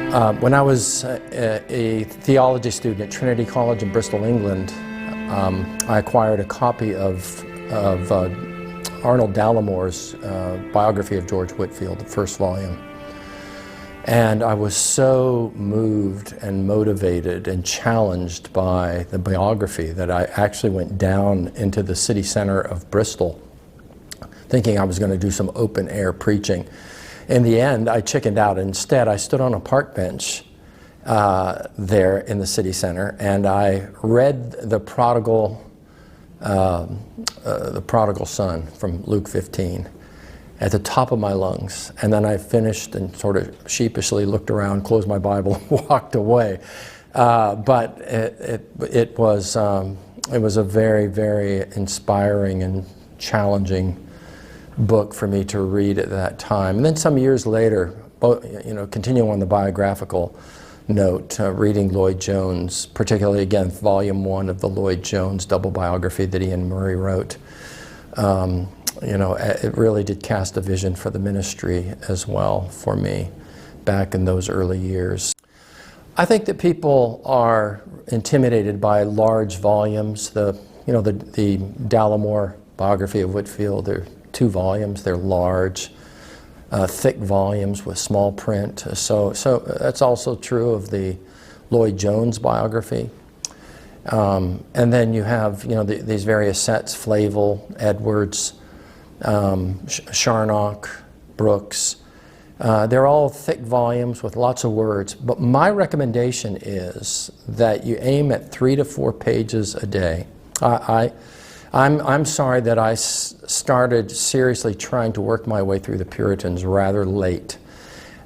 When I was a theology student at Trinity College in Bristol, England, I acquired a copy of Arnold Dallamore's biography of George Whitefield, the first volume. And I was so moved and motivated and challenged by the biography that I actually went down into the city center of Bristol thinking I was going to do some open air preaching. In the end, I chickened out. Instead, I stood on a park bench there in the city center, and I read the prodigal son from Luke 15 at the top of my lungs. And then I finished and sort of sheepishly looked around, closed my Bible, and walked away. But it was a very, very inspiring and challenging book for me to read at that time. And then some years later, continuing on the biographical note, reading Lloyd Jones, particularly again volume 1 of the Lloyd Jones double biography that Ian Murray wrote. It really did cast a vision for the ministry as well for me back in those early years. I think that people are intimidated by large volumes. The Dallamore biography of Whitefield, they're 2 volumes, they're large, thick volumes with small print. So that's also true of the Lloyd Jones biography. And then you have these various sets, Flavel, Edwards, Charnock, Brooks. They're all thick volumes with lots of words, but my recommendation is that you aim at 3 to 4 pages a day. I'm sorry that I started seriously trying to work my way through the Puritans rather late,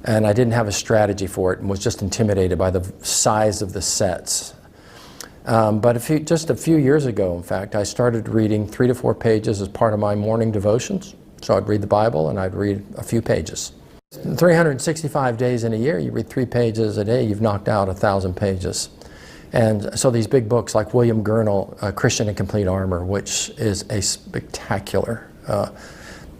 and I didn't have a strategy for it and was just intimidated by the size of the sets. But just a few years ago, in fact, I started reading 3 to 4 pages as part of my morning devotions. So I'd read the Bible and I'd read a few pages. 365 days in a year, you read 3 pages a day, you've knocked out 1,000 pages. And so these big books like William Gurnall, Christian in Complete Armor, which is a spectacular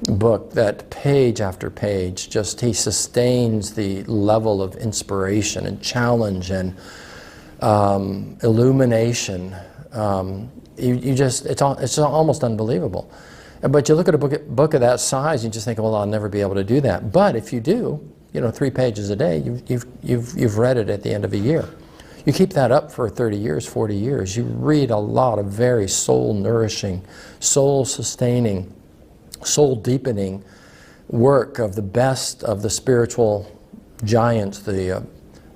book that page after page, he sustains the level of inspiration and challenge and illumination. It's almost unbelievable. But you look at a book of that size, you just think, well, I'll never be able to do that. But if you do, 3 pages a day, you've read it at the end of a year. You keep that up for 30 years, 40 years, you read a lot of very soul-nourishing, soul-sustaining, soul-deepening work of the best of the spiritual giants, the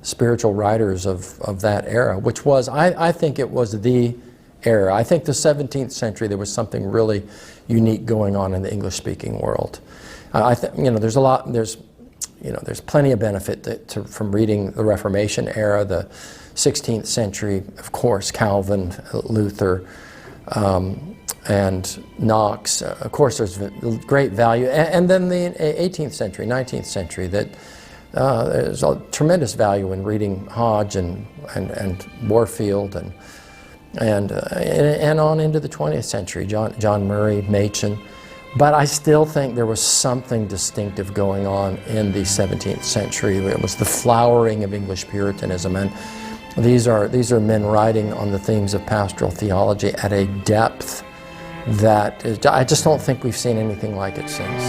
spiritual writers of that era, which was, I think it was the era. I think the 17th century, there was something really unique going on in the English-speaking world. There's plenty of benefit from reading the Reformation era, the 16th century, of course, Calvin, Luther, and Knox. Of course, there's great value. And then the 18th century, 19th century, that there's a tremendous value in reading Hodge and Warfield and on into the 20th century, John Murray, Machen. But I still think there was something distinctive going on in the 17th century. It was the flowering of English Puritanism, and these are men writing on the themes of pastoral theology at a depth that I just don't think we've seen anything like it since.